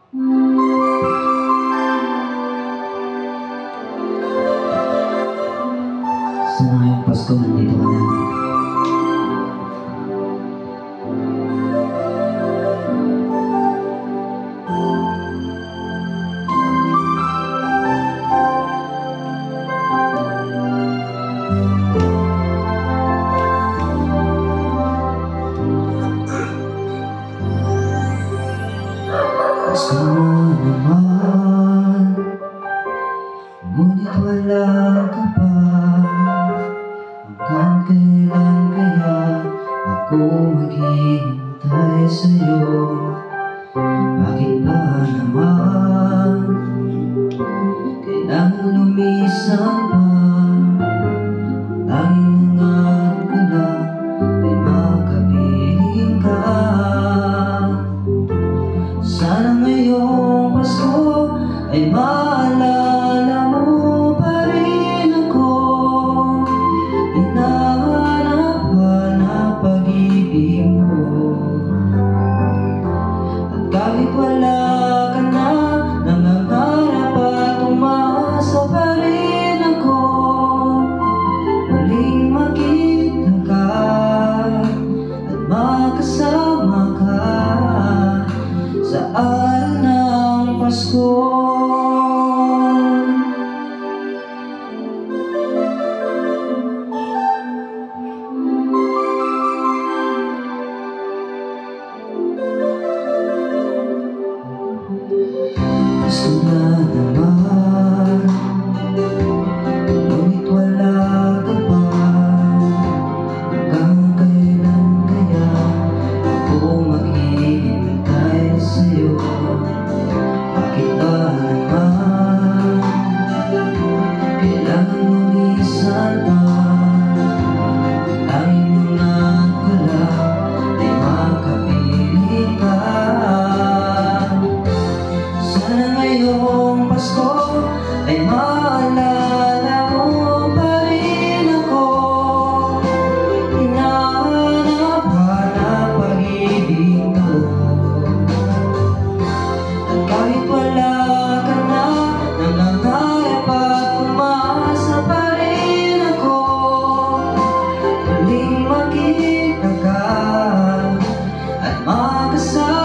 Sana ngayong Pasko nandito ka na. Pasko na naman, ngunit wala ka pa. Hanggang kailan kaya ako maghihintay sa'yo? Bakit ba naman kailangan lumisan pa? Tanging hangat ko lang ay makapiling ka. Sana ngayong Pasko ay maalala mo pa rin ako. Hinahanap-hanap pag-ibig mo. At kahit wala ka na, nangangarap at umasa pa rin ako. Muling makita ka at makasama ka sa araw ng Pasko. Pasko na naman, ngunit wala ka pa. Hanggang kailan kaya ako maghihintay sa'yo? Bakit ba naman kailangan lumisan pa? Tanging hangat ko lang ay makapiling ka. Sana ngayong Pasko ay maalala mo pa rin ako. Hinahanap-hanap pag-ibig mo. At kahit wala ka na, nangangarap at umasa pa rin ako. Muling makita ka at makasama